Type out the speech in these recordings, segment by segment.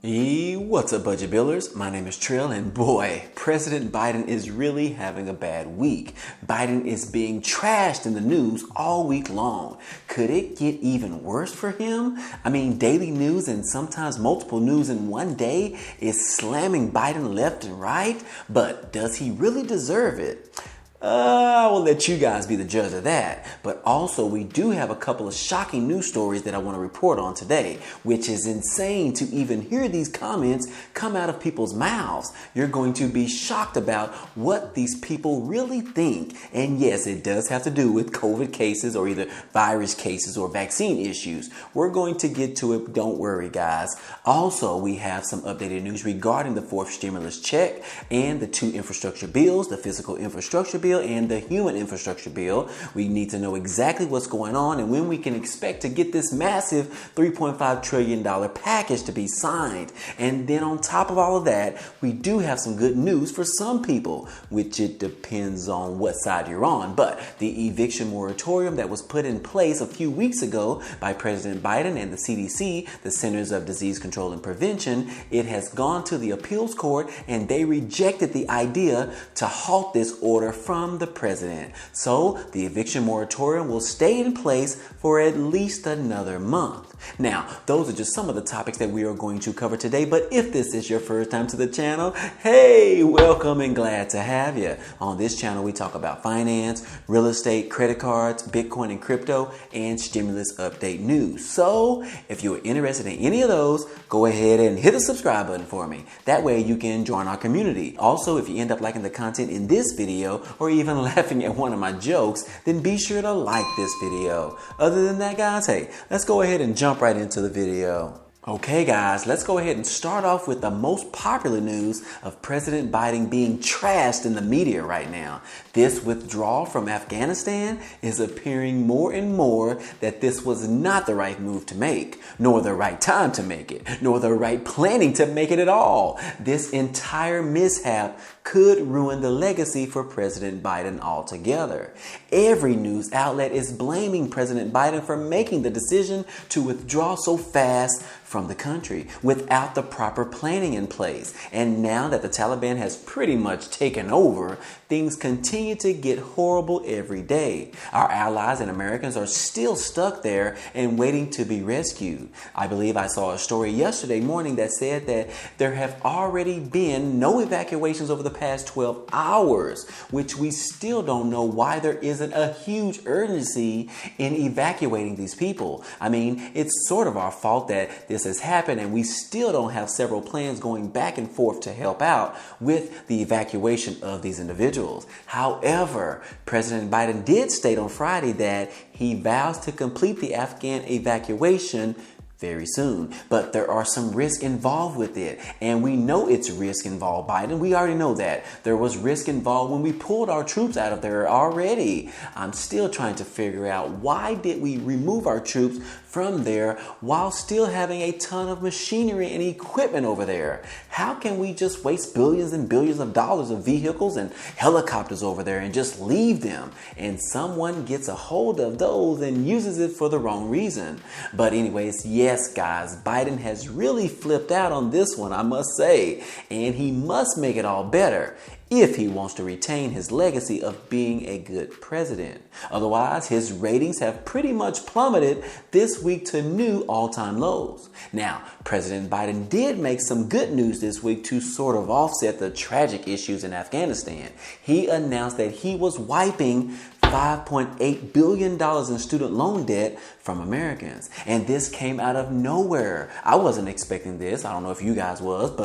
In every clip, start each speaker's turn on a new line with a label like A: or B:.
A: What's up, budget billers? My name is Trill, and boy, President Biden is really having a bad week. Biden is being trashed in the news all week long. Could it get even worse for him? I mean, daily news and sometimes multiple news in one day is slamming Biden left and right, but does he really deserve it? I will let you guys be the judge of that. But also, we do have a couple of shocking news stories that I want to report on today, which is insane to even hear these comments come out of people's mouths. You're going to be shocked about what these people really think. And yes, it does have to do with COVID cases or either virus cases or vaccine issues. We're going to get to it. Don't worry, guys. Also, we have some updated news regarding the fourth stimulus check and the two infrastructure bills, the physical infrastructure bill and the human infrastructure bill. We need to know exactly what's going on and when we can expect to get this massive $3.5 trillion package to be signed. And then on top of all of that, we do have some good news for some people, which it depends on what side you're on. But the eviction moratorium that was put in place a few weeks ago by President Biden and the CDC, the Centers of Disease Control and Prevention, it has gone to the appeals court and they rejected the idea to halt this order from the president. So the eviction moratorium will stay in place for at least another month. Now, those are just some of the topics that we are going to cover today. But if this is your first time to the channel, hey, welcome and glad to have you. On this channel, we talk about finance, real estate, credit cards, Bitcoin and crypto, and stimulus update news. So if you're interested in any of those, go ahead and hit the subscribe button for me. That way you can join our community. Also, if you end up liking the content in this video or even laughing at one of my jokes, then be sure to like this video. Other than that, guys, hey, let's go ahead and jump right into the video. Okay, guys, let's go ahead and start off with the most popular news of President Biden being trashed in the media right now. This withdrawal from Afghanistan is appearing more and more that this was not the right move to make, nor the right time to make it, nor the right planning to make it at all. This entire mishap could ruin the legacy for President Biden altogether. Every news outlet is blaming President Biden for making the decision to withdraw so fast from the country without the proper planning in place. And now that the Taliban has pretty much taken over, things continue to get horrible every day. Our allies and Americans are still stuck there and waiting to be rescued. I believe I saw a story yesterday morning that said that there have already been no evacuations over the past 12 hours, which we still don't know why there isn't a huge urgency in evacuating these people. I mean, it's sort of our fault that this has happened and we still don't have several plans going back and forth to help out with the evacuation of these individuals. However, President Biden did state on Friday that he vows to complete the Afghan evacuation very soon. But there are some risks involved with it. And we know it's risk involved, Biden. We already know that. There was risk involved when we pulled our troops out of there already. I'm still trying to figure out why did we remove our troops from there while still having a ton of machinery and equipment over there? How can we just waste billions and billions of dollars of vehicles and helicopters over there and just leave them? And someone gets a hold of those and uses it for the wrong reason. But anyways, yes, guys, Biden has really flipped out on this one, I must say. And he must make it all better if he wants to retain his legacy of being a good president. Otherwise, his ratings have pretty much plummeted this week to new all-time lows. Now, President Biden did make some good news this week to sort of offset the tragic issues in Afghanistan. He announced that he was wiping $5.8 billion in student loan debt from Americans. And this came out of nowhere. I wasn't expecting this. I don't know if you guys was,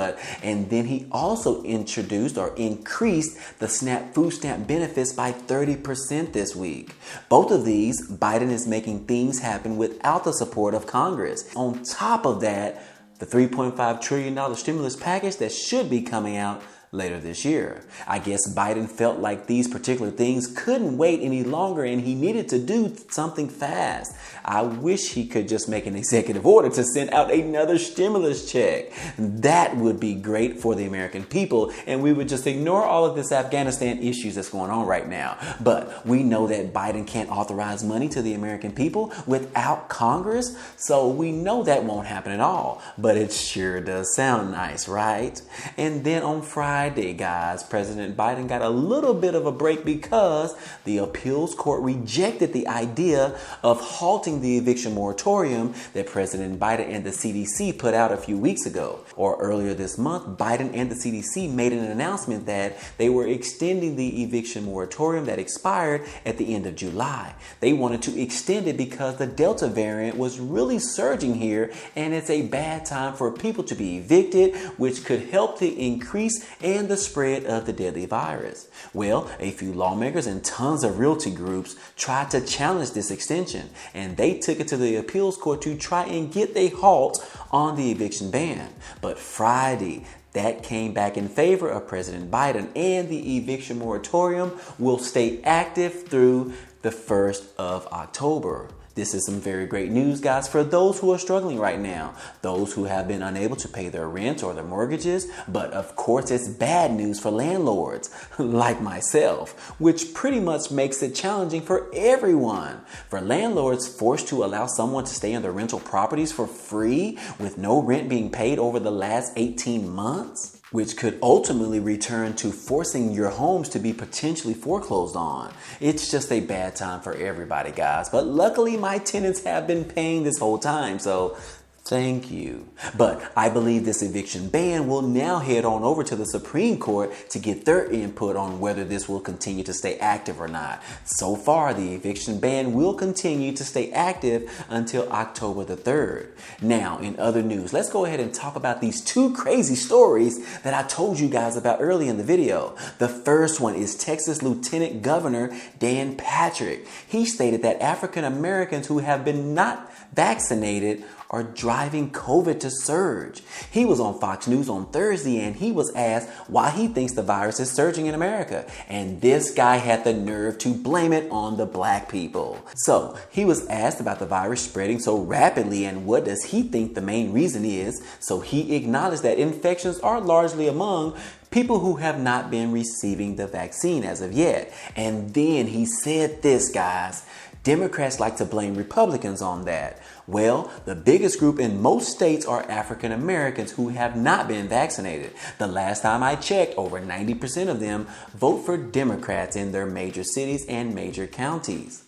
A: and then he also introduced or increased the SNAP food stamp benefits by 30% this week. Both of these, Biden is making things happen without the support of Congress. On top of that, the $3.5 trillion stimulus package that should be coming out later this year. I guess Biden felt like these particular things couldn't wait any longer and he needed to do something fast. I wish he could just make an executive order to send out another stimulus check. That would be great for the American people and we would just ignore all of this Afghanistan issues that's going on right now. But we know that Biden can't authorize money to the American people without Congress, so we know that won't happen at all. But it sure does sound nice, right? And then on Friday, guys, President Biden got a little bit of a break because the appeals court rejected the idea of halting the eviction moratorium that President Biden and the CDC put out a few weeks ago. Or earlier this month, Biden and the CDC made an announcement that they were extending the eviction moratorium that expired at the end of July. They wanted to extend it because the Delta variant was really surging here and it's a bad time for people to be evicted, which could help the increase and the spread of the deadly virus. Well, a few lawmakers and tons of realty groups tried to challenge this extension, and they took it to the appeals court to try and get a halt on the eviction ban. But Friday, that came back in favor of President Biden, and the eviction moratorium will stay active through the 1st of October. This is some very great news, guys, for those who are struggling right now, those who have been unable to pay their rent or their mortgages. But of course, it's bad news for landlords like myself, which pretty much makes it challenging for everyone. For landlords forced to allow someone to stay in their rental properties for free with no rent being paid over the last 18 months. Which could ultimately return to forcing your homes to be potentially foreclosed on. It's just a bad time for everybody, guys. But luckily, my tenants have been paying this whole time, so thank you. But I believe this eviction ban will now head on over to the Supreme Court to get their input on whether this will continue to stay active or not. So far, the eviction ban will continue to stay active until October the 3rd. Now, in other news, let's go ahead and talk about these two crazy stories that I told you guys about early in the video. The first one is Texas Lieutenant Governor Dan Patrick. He stated that African Americans who have been not vaccinated are driving COVID to surge. He was on Fox News on Thursday and he was asked why he thinks the virus is surging in America. And this guy had the nerve to blame it on the black people. So he was asked about the virus spreading so rapidly and what does he think the main reason is. So he acknowledged that infections are largely among people who have not been receiving the vaccine as of yet. And then he said this, guys. Democrats like to blame Republicans on that. Well, the biggest group in most states are African Americans who have not been vaccinated. The last time I checked, over 90% of them vote for Democrats in their major cities and major counties.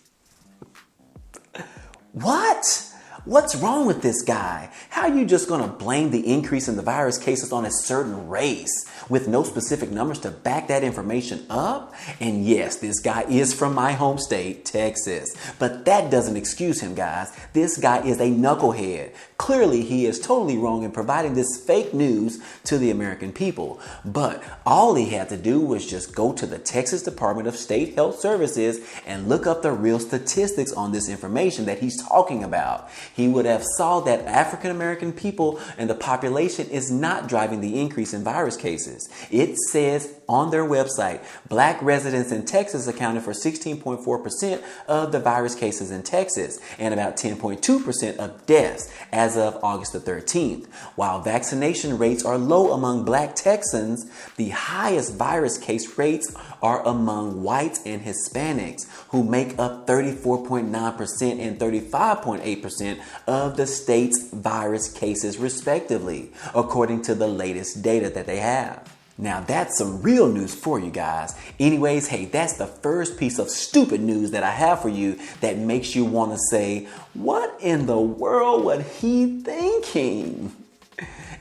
A: What? What's wrong with this guy? How are you just going to blame the increase in the virus cases on a certain race with no specific numbers to back that information up? And yes, this guy is from my home state, Texas. But that doesn't excuse him, guys. This guy is a knucklehead. Clearly, he is totally wrong in providing this fake news to the American people. But all he had to do was just go to the Texas Department of State Health Services and look up the real statistics on this information that he's talking about. He would have saw that African American people and the population is not driving the increase in virus cases. It says on their website, black residents in Texas accounted for 16.4% of the virus cases in Texas and about 10.2% of deaths as of August the 13th. While vaccination rates are low among black Texans, the highest virus case rates are among whites and Hispanics, who make up 34.9% and 35.8% of the state's virus cases respectively, according to the latest data that they have. Now that's some real news for you guys. Anyways, hey, that's the first piece of stupid news that I have for you that makes you want to say, what in the world was he thinking?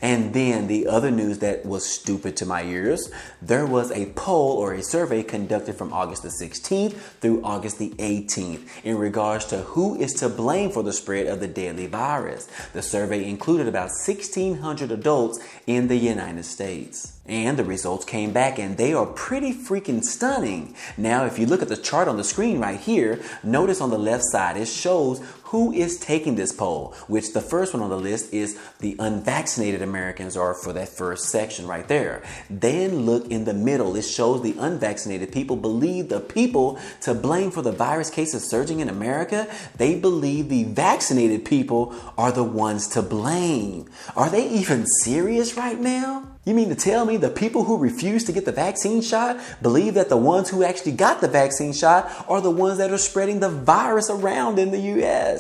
A: And then the other news that was stupid to my ears, there was a poll or a survey conducted from August the 16th through August the 18th in regards to who is to blame for the spread of the deadly virus. The survey included about 1,600 adults in the United States. And the results came back and they are pretty freaking stunning. Now, if you look at the chart on the screen right here, notice on the left side, it shows who is taking this poll, which the first one on the list is the unvaccinated Americans, or for that first section right there. Then look in the middle. It shows the unvaccinated people believe the people to blame for the virus cases surging in America. They believe the vaccinated people are the ones to blame. Are they even serious right now? You mean to tell me the people who refuse to get the vaccine shot believe that the ones who actually got the vaccine shot are the ones that are spreading the virus around in the US?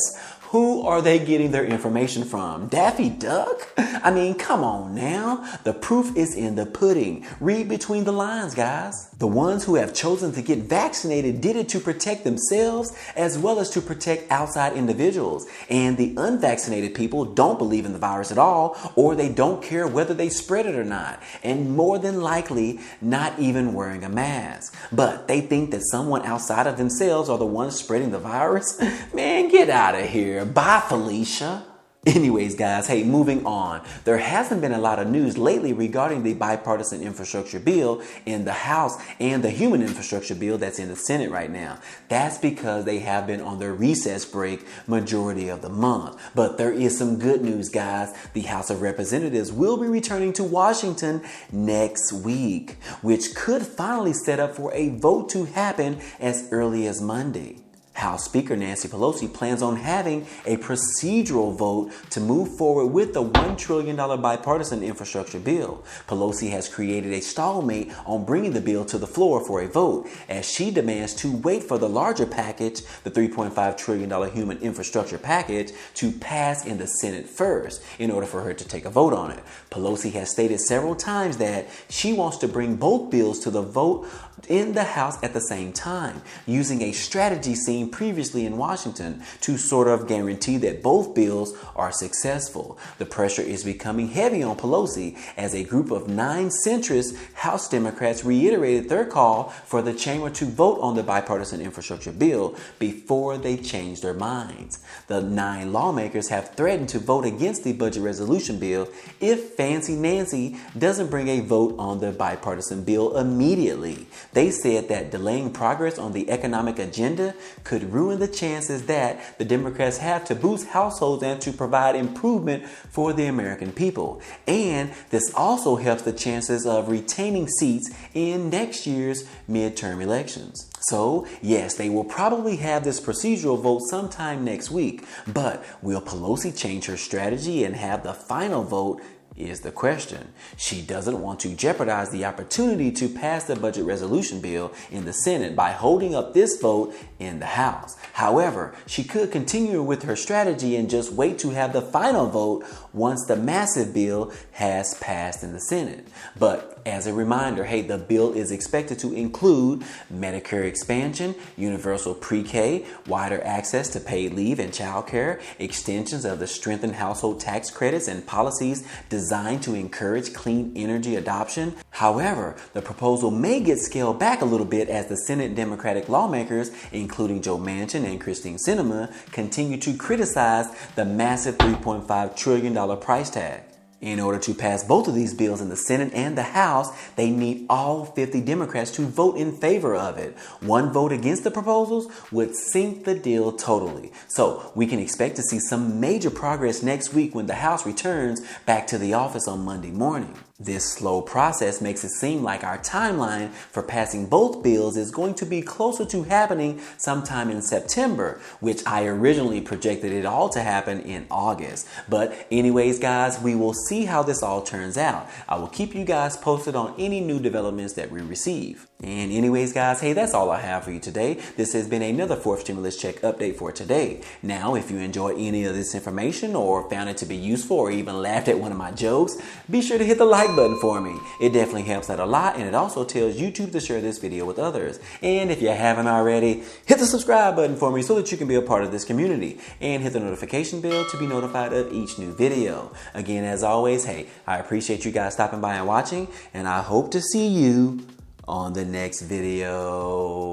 A: Who are they getting their information from? Daffy Duck? I mean, come on now. The proof is in the pudding. Read between the lines, guys. The ones who have chosen to get vaccinated did it to protect themselves as well as to protect outside individuals. And the unvaccinated people don't believe in the virus at all, or they don't care whether they spread it or not. And more than likely, not even wearing a mask. But they think that someone outside of themselves are the ones spreading the virus? Man, get out of here. Bye, Felicia. Anyways, guys, hey, moving on. There hasn't been a lot of news lately regarding the bipartisan infrastructure bill in the House and the human infrastructure bill that's in the Senate right now. That's because they have been on their recess break majority of the month. But there is some good news, guys. The House of Representatives will be returning to Washington next week, which could finally set up for a vote to happen as early as Monday. House Speaker Nancy Pelosi plans on having a procedural vote to move forward with the $1 trillion bipartisan infrastructure bill. Pelosi has created a stalemate on bringing the bill to the floor for a vote, as she demands to wait for the larger package, the $3.5 trillion human infrastructure package, to pass in the Senate first in order for her to take a vote on it. Pelosi has stated several times that she wants to bring both bills to the vote in the House at the same time, using a strategy seen previously in Washington to sort of guarantee that both bills are successful. The pressure is becoming heavy on Pelosi as a group of 9 centrist House Democrats reiterated their call for the chamber to vote on the bipartisan infrastructure bill before they change their minds. The 9 lawmakers have threatened to vote against the budget resolution bill if Fancy Nancy doesn't bring a vote on the bipartisan bill immediately. They said that delaying progress on the economic agenda could ruin the chances that the Democrats have to boost households and to provide improvement for the American people. And this also helps the chances of retaining seats in next year's midterm elections. So, yes, they will probably have this procedural vote sometime next week. But will Pelosi change her strategy and have the final vote? Is the question. She doesn't want to jeopardize the opportunity to pass the budget resolution bill in the Senate by holding up this vote in the House. However, she could continue with her strategy and just wait to have the final vote once the massive bill has passed in the Senate. But as a reminder, hey, the bill is expected to include Medicare expansion, universal pre-K, wider access to paid leave and childcare, extensions of the strengthened household tax credits and policies designed to encourage clean energy adoption. However, the proposal may get scaled back a little bit as the Senate Democratic lawmakers, including Joe Manchin and Christine Sinema, continue to criticize the massive $3.5 trillion price tag. In order to pass both of these bills in the Senate and the House, they need all 50 Democrats to vote in favor of it. One vote against the proposals would sink the deal totally. So we can expect to see some major progress next week when the House returns back to the office on Monday morning. This slow process makes it seem like our timeline for passing both bills is going to be closer to happening sometime in September, which I originally projected it all to happen in August. But anyways, guys, we will see how this all turns out. I will keep you guys posted on any new developments that we receive. And anyways, guys, hey, that's all I have for you today. This has been another 4th Stimulus Check update for today. Now, if you enjoyed any of this information or found it to be useful or even laughed at one of my jokes, be sure to hit the like button for me. It definitely helps out a lot, and it also tells YouTube to share this video with others. And if you haven't already, hit the subscribe button for me so that you can be a part of this community, and hit the notification bell to be notified of each new video. Again, as always, hey, I appreciate you guys stopping by and watching, and I hope to see you on the next video.